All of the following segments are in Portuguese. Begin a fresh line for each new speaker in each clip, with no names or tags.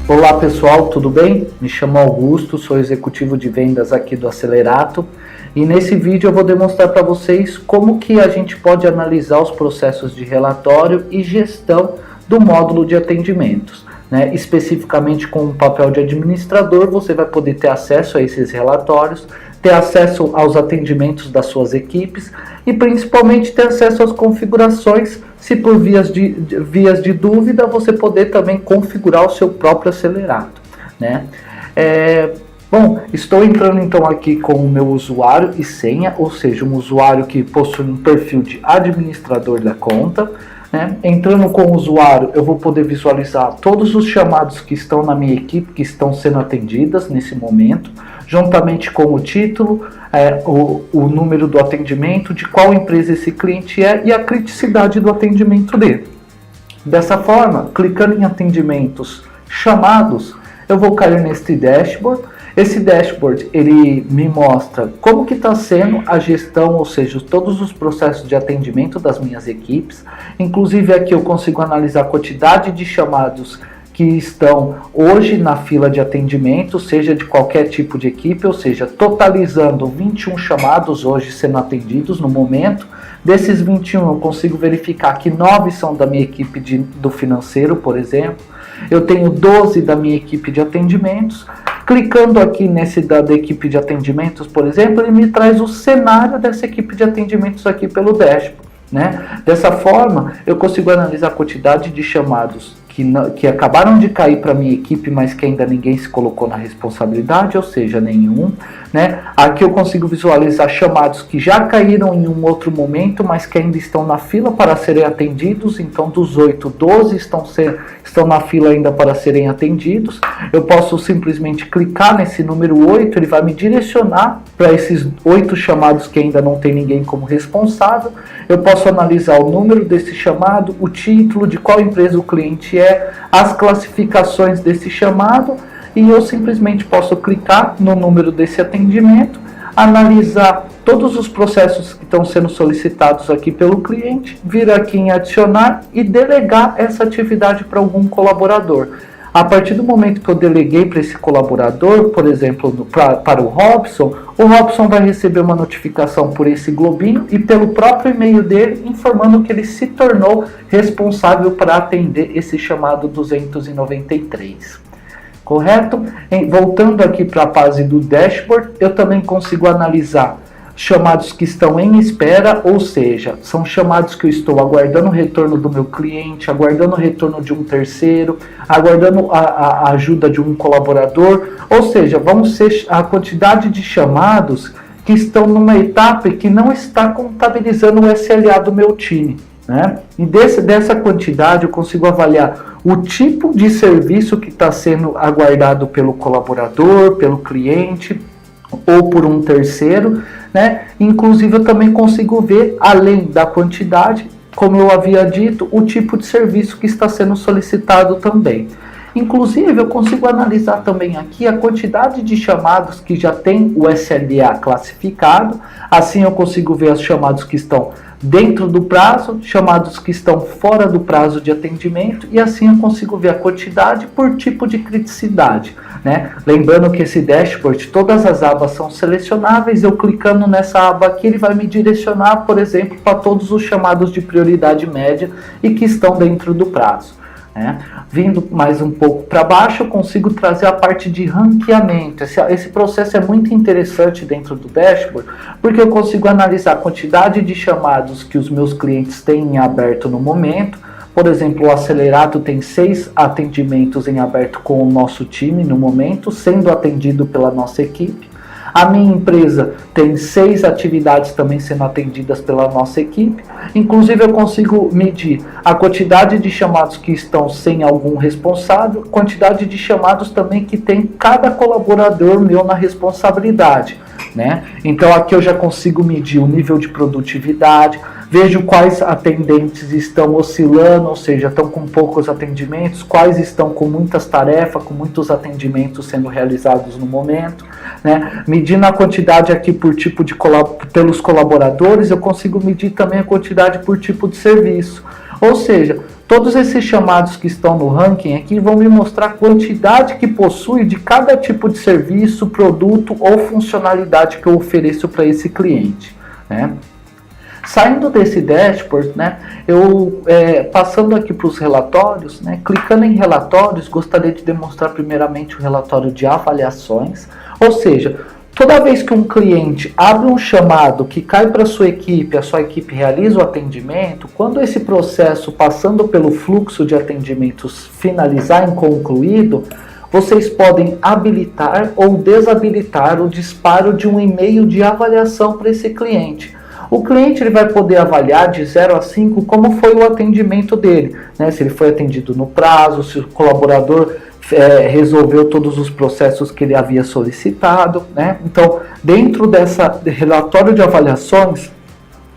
Olá pessoal, tudo bem? Me chamo Augusto, sou executivo de vendas aqui do Acelerato e nesse vídeo eu vou demonstrar para vocês como que a gente pode analisar os processos de relatório e gestão do módulo de atendimentos. Especificamente com o papel de administrador, você vai poder ter acesso a esses relatórios, ter acesso aos atendimentos das suas equipes e principalmente ter acesso às configurações, se por vias de dúvida, você poder também configurar o seu próprio Acelerato. Bom, estou entrando então aqui com o meu usuário e senha, ou seja, um usuário que possui um perfil de administrador da conta. Entrando com o usuário, eu vou poder visualizar todos os chamados que estão na minha equipe, que estão sendo atendidas nesse momento, juntamente com o título, o número do atendimento, de qual empresa esse cliente é e a criticidade do atendimento dele. Dessa forma, clicando em atendimentos chamados, eu vou cair neste dashboard. Esse dashboard, ele me mostra como que está sendo a gestão, ou seja, todos os processos de atendimento das minhas equipes. Inclusive aqui eu consigo analisar a quantidade de chamados que estão hoje na fila de atendimento, seja de qualquer tipo de equipe, ou seja, totalizando 21 chamados hoje sendo atendidos no momento. Desses 21 eu consigo verificar que 9 são da minha equipe do financeiro, por exemplo. Eu tenho 12 da minha equipe de atendimentos. Clicando aqui nesse da equipe de atendimentos, por exemplo, ele me traz o cenário dessa equipe de atendimentos aqui pelo dashboard. Dessa forma, eu consigo analisar a quantidade de chamados que acabaram de cair para a minha equipe, mas que ainda ninguém se colocou na responsabilidade, ou seja, nenhum. Aqui eu consigo visualizar chamados que já caíram em um outro momento, mas que ainda estão na fila para serem atendidos. Então, dos 8, 12 estão na fila ainda para serem atendidos. Eu posso simplesmente clicar nesse número 8, ele vai me direcionar para esses 8 chamados que ainda não tem ninguém como responsável. Eu posso analisar o número desse chamado, o título, de qual empresa o cliente é, as classificações desse chamado, e eu simplesmente posso clicar no número desse atendimento, analisar todos os processos que estão sendo solicitados aqui pelo cliente, vir aqui em adicionar e delegar essa atividade para algum colaborador. A partir do momento que eu deleguei para esse colaborador, por exemplo, para o Robson vai receber uma notificação por esse globinho e pelo próprio e-mail dele, informando que ele se tornou responsável para atender esse chamado 293. Correto? Voltando aqui para a base do dashboard, eu também consigo analisar chamados que estão em espera, ou seja, são chamados que eu estou aguardando o retorno do meu cliente, aguardando o retorno de um terceiro, aguardando a ajuda de um colaborador, ou seja, vão ser a quantidade de chamados que estão numa etapa que não está contabilizando o SLA do meu time. E dessa quantidade eu consigo avaliar o tipo de serviço que está sendo aguardado pelo colaborador, pelo cliente ou por um terceiro. Inclusive eu também consigo ver, além da quantidade, como eu havia dito, o tipo de serviço que está sendo solicitado também. Inclusive eu consigo analisar também aqui a quantidade de chamados que já tem o SLA classificado. Assim eu consigo ver os chamados que estão dentro do prazo, chamados que estão fora do prazo de atendimento, e assim eu consigo ver a quantidade por tipo de criticidade. Lembrando que esse dashboard, todas as abas são selecionáveis. Eu clicando nessa aba aqui, ele vai me direcionar, por exemplo, para todos os chamados de prioridade média e que estão dentro do prazo. Vindo mais um pouco para baixo, eu consigo trazer a parte de ranqueamento. Esse processo é muito interessante dentro do dashboard, porque eu consigo analisar a quantidade de chamados que os meus clientes têm em aberto no momento. Por exemplo, o Acelerato tem 6 atendimentos em aberto com o nosso time no momento, sendo atendido pela nossa equipe. A minha empresa tem 6 atividades também sendo atendidas pela nossa equipe. Inclusive eu consigo medir a quantidade de chamados que estão sem algum responsável, quantidade de chamados também que tem cada colaborador meu na responsabilidade. Então aqui eu já consigo medir o nível de produtividade, vejo quais atendentes estão oscilando, ou seja, estão com poucos atendimentos, quais estão com muitas tarefas, com muitos atendimentos sendo realizados no momento. Medindo a quantidade aqui por tipo de pelos colaboradores, eu consigo medir também a quantidade por tipo de serviço. Ou seja, Todos esses chamados que estão no ranking aqui vão me mostrar a quantidade que possui de cada tipo de serviço, produto ou funcionalidade que eu ofereço para esse cliente, né? Saindo desse dashboard, né, eu passando aqui para os relatórios, né, clicando em relatórios, gostaria de demonstrar primeiramente o relatório de avaliações, ou seja, toda vez que um cliente abre um chamado que cai para a sua equipe realiza o atendimento, quando esse processo passando pelo fluxo de atendimentos finalizar em concluído, vocês podem habilitar ou desabilitar o disparo de um e-mail de avaliação para esse cliente. O cliente ele vai poder avaliar de 0 a 5 como foi o atendimento dele, né? Se ele foi atendido no prazo, se o colaborador resolveu todos os processos que ele havia solicitado, né? Então, dentro dessa relatório de avaliações,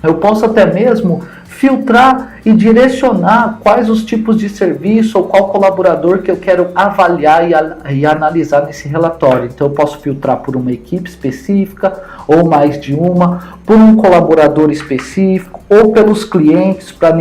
eu posso até mesmo filtrar e direcionar quais os tipos de serviço ou qual colaborador que eu quero avaliar e analisar nesse relatório. Então eu posso filtrar por uma equipe específica ou mais de uma, por um colaborador específico ou pelos clientes para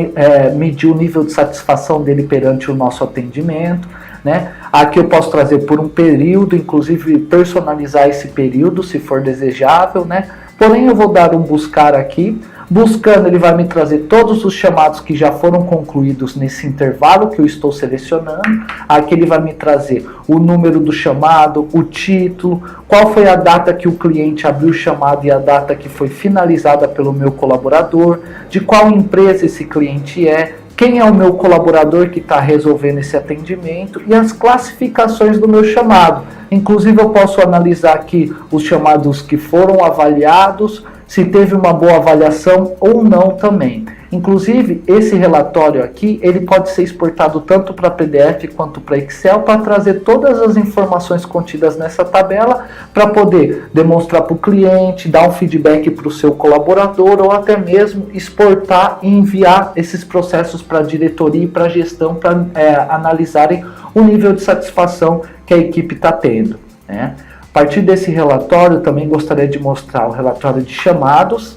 medir o nível de satisfação dele perante o nosso atendimento, né? Aqui eu posso trazer por um período, inclusive personalizar esse período se for desejável, né? Porém eu vou dar um buscar aqui. Buscando, ele vai me trazer todos os chamados que já foram concluídos nesse intervalo que eu estou selecionando. Aqui ele vai me trazer o número do chamado, o título, qual foi a data que o cliente abriu o chamado e a data que foi finalizada pelo meu colaborador, de qual empresa esse cliente é, quem é o meu colaborador que está resolvendo esse atendimento e as classificações do meu chamado. Inclusive eu posso analisar aqui os chamados que foram avaliados, se teve uma boa avaliação ou não também. Inclusive, esse relatório aqui, ele pode ser exportado tanto para PDF quanto para Excel para trazer todas as informações contidas nessa tabela para poder demonstrar para o cliente, dar um feedback para o seu colaborador ou até mesmo exportar e enviar esses processos para a diretoria e para a gestão para analisarem o nível de satisfação que a equipe está tendo, né? A partir desse relatório, também gostaria de mostrar o relatório de chamados.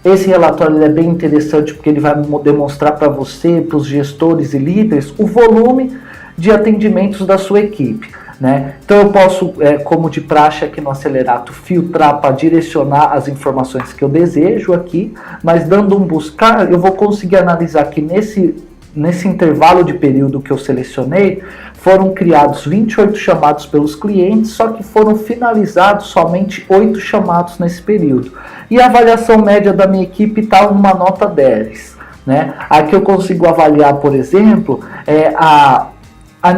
Esse relatório é bem interessante porque ele vai demonstrar para você, para os gestores e líderes, o volume de atendimentos da sua equipe, né? Então eu posso, como de praxe aqui no Acelerato, filtrar para direcionar as informações que eu desejo aqui, mas dando um buscar, eu vou conseguir analisar que nesse intervalo de período que eu selecionei, foram criados 28 chamados pelos clientes, só que foram finalizados somente 8 chamados nesse período. E a avaliação média da minha equipe está numa nota 10. Né? Aqui eu consigo avaliar, por exemplo,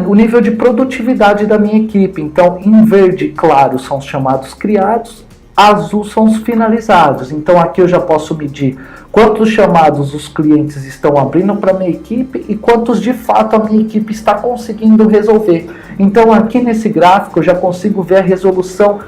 o nível de produtividade da minha equipe. Então, em verde claro são os chamados criados, azul são os finalizados. Então aqui eu já posso medir quantos chamados os clientes estão abrindo para a minha equipe e quantos de fato a minha equipe está conseguindo resolver. Então aqui nesse gráfico eu já consigo ver a resolução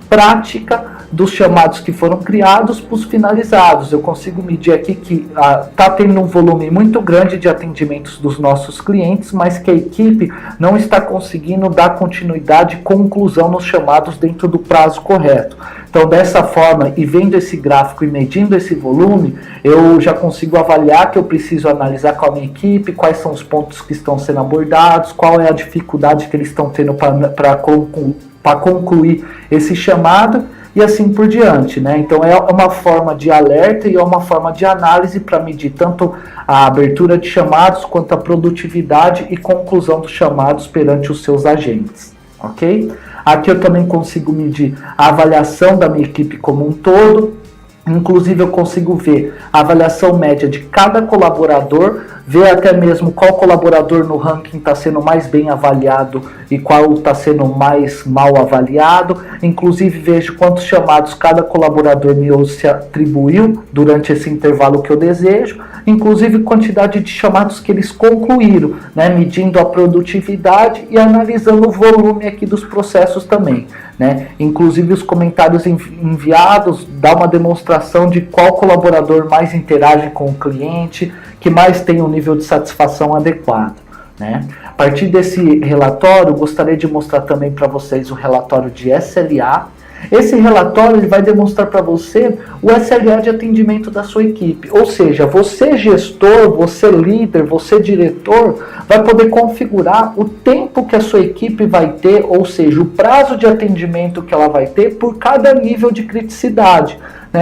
prática dos chamados que foram criados para os finalizados. Eu consigo medir aqui que está tendo um volume muito grande de atendimentos dos nossos clientes, mas que a equipe não está conseguindo dar continuidade e conclusão nos chamados dentro do prazo correto. Então, dessa forma, e vendo esse gráfico e medindo esse volume, eu já consigo avaliar que eu preciso analisar com a minha equipe, quais são os pontos que estão sendo abordados, qual é a dificuldade que eles estão tendo para concluir esse chamado, e assim por diante, né? Então é uma forma de alerta e é uma forma de análise para medir tanto a abertura de chamados quanto a produtividade e conclusão dos chamados perante os seus agentes, ok? Aqui eu também consigo medir a avaliação da minha equipe como um todo. Inclusive eu consigo ver a avaliação média de cada colaborador, ver até mesmo qual colaborador no ranking está sendo mais bem avaliado e qual está sendo mais mal avaliado. Inclusive vejo quantos chamados cada colaborador meu se atribuiu durante esse intervalo que eu desejo. Inclusive quantidade de chamados que eles concluíram, né, medindo a produtividade e analisando o volume aqui dos processos também, né? Inclusive os comentários enviados dá uma demonstração de qual colaborador mais interage com o cliente, que mais tem um nível de satisfação adequado, né? A partir desse relatório, gostaria de mostrar também para vocês o relatório de SLA. Esse relatório ele vai demonstrar para você o SLA de atendimento da sua equipe. Ou seja, você gestor, você líder, você diretor, vai poder configurar o tempo que a sua equipe vai ter, ou seja, o prazo de atendimento que ela vai ter por cada nível de criticidade.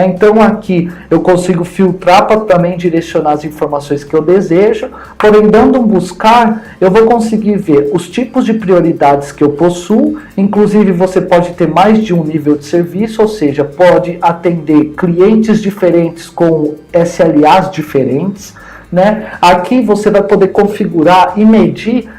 Então aqui eu consigo filtrar para também direcionar as informações que eu desejo, porém dando um buscar, eu vou conseguir ver os tipos de prioridades que eu possuo, inclusive você pode ter mais de um nível de serviço, ou seja, pode atender clientes diferentes com SLAs diferentes. Aqui você vai poder configurar e medir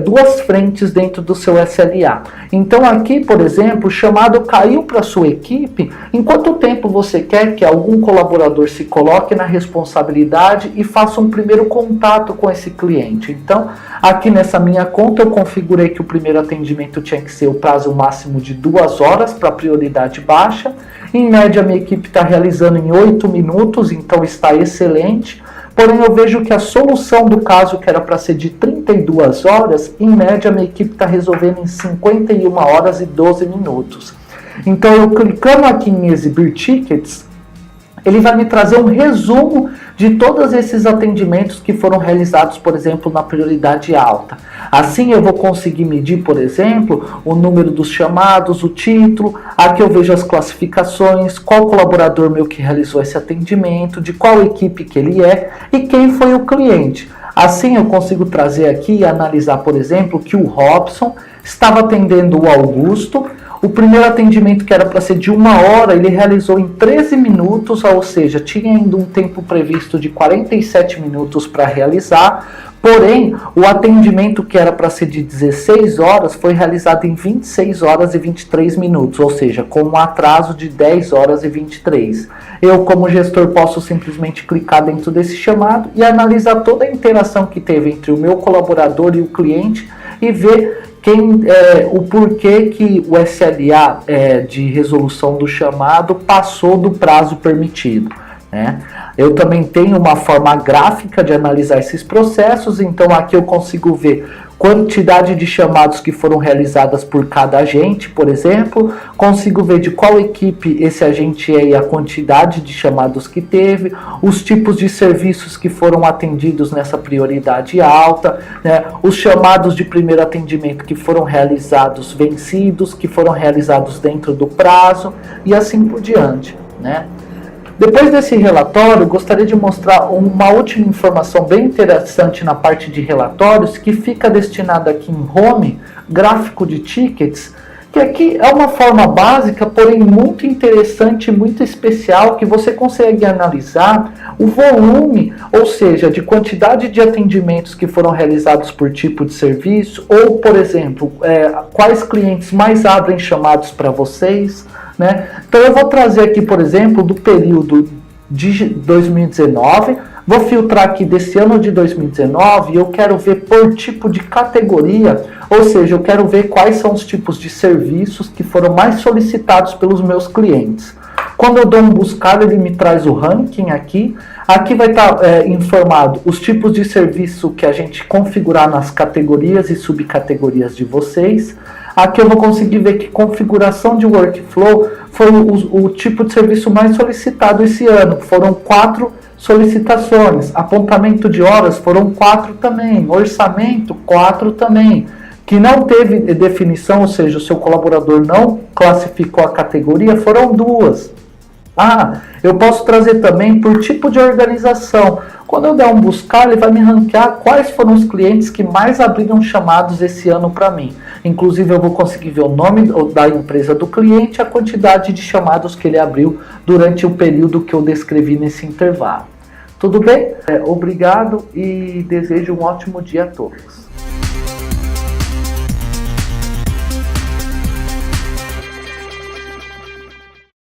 duas frentes dentro do seu SLA. Então aqui, por exemplo, o chamado caiu para a sua equipe, em quanto tempo você quer que algum colaborador se coloque na responsabilidade e faça um primeiro contato com esse cliente. Então, aqui nessa minha conta eu configurei que o primeiro atendimento tinha que ser o prazo máximo de 2 horas para prioridade baixa. Em média, minha equipe está realizando em 8 minutos, então está excelente. Porém, eu vejo que a solução do caso, que era para ser de 32 horas, em média, minha equipe está resolvendo em 51 horas e 12 minutos. Então, eu clicando aqui em exibir tickets, ele vai me trazer um resumo de todos esses atendimentos que foram realizados, por exemplo, na prioridade alta. Assim eu vou conseguir medir, por exemplo, o número dos chamados, o título, aqui eu vejo as classificações, qual colaborador meu que realizou esse atendimento, de qual equipe que ele é e quem foi o cliente. Assim eu consigo trazer aqui e analisar, por exemplo, que o Robson estava atendendo o Augusto. O primeiro atendimento, que era para ser de 1 hora, ele realizou em 13 minutos, ou seja, tinha ainda um tempo previsto de 47 minutos para realizar. Porém, o atendimento que era para ser de 16 horas foi realizado em 26 horas e 23 minutos, ou seja, com um atraso de 10 horas e 23. Eu, como gestor, posso simplesmente clicar dentro desse chamado e analisar toda a interação que teve entre o meu colaborador e o cliente e ver o porquê que o SLA de resolução do chamado passou do prazo permitido. Eu também tenho uma forma gráfica de analisar esses processos, então aqui eu consigo ver quantidade de chamados que foram realizadas por cada agente, por exemplo, consigo ver de qual equipe esse agente é e a quantidade de chamados que teve, os tipos de serviços que foram atendidos nessa prioridade alta, os chamados de primeiro atendimento que foram realizados vencidos, que foram realizados dentro do prazo e assim por diante. Depois desse relatório, gostaria de mostrar uma última informação bem interessante na parte de relatórios, que fica destinada aqui em Home, gráfico de tickets, que aqui é uma forma básica, porém muito interessante, muito especial, que você consegue analisar o volume, ou seja, de quantidade de atendimentos que foram realizados por tipo de serviço, ou, por exemplo, quais clientes mais abrem chamados para vocês. Então eu vou trazer aqui, por exemplo, do período de 2019, vou filtrar aqui desse ano de 2019 e eu quero ver por tipo de categoria, ou seja, eu quero ver quais são os tipos de serviços que foram mais solicitados pelos meus clientes. Quando eu dou um buscar, ele me traz o ranking aqui. Aqui vai estar informado os tipos de serviço que a gente configurar nas categorias e subcategorias de vocês. Aqui eu vou conseguir ver que configuração de workflow foi o tipo de serviço mais solicitado esse ano. Foram 4 solicitações. Apontamento de horas foram 4 também. Orçamento, 4 também. Que não teve definição, ou seja, o seu colaborador não classificou a categoria, foram 2. Eu posso trazer também por tipo de organização. Quando eu der um buscar, ele vai me ranquear quais foram os clientes que mais abriram chamados esse ano para mim. Inclusive, eu vou conseguir ver o nome da empresa do cliente e a quantidade de chamados que ele abriu durante o período que eu descrevi nesse intervalo. Tudo bem? Obrigado e desejo um ótimo dia a todos.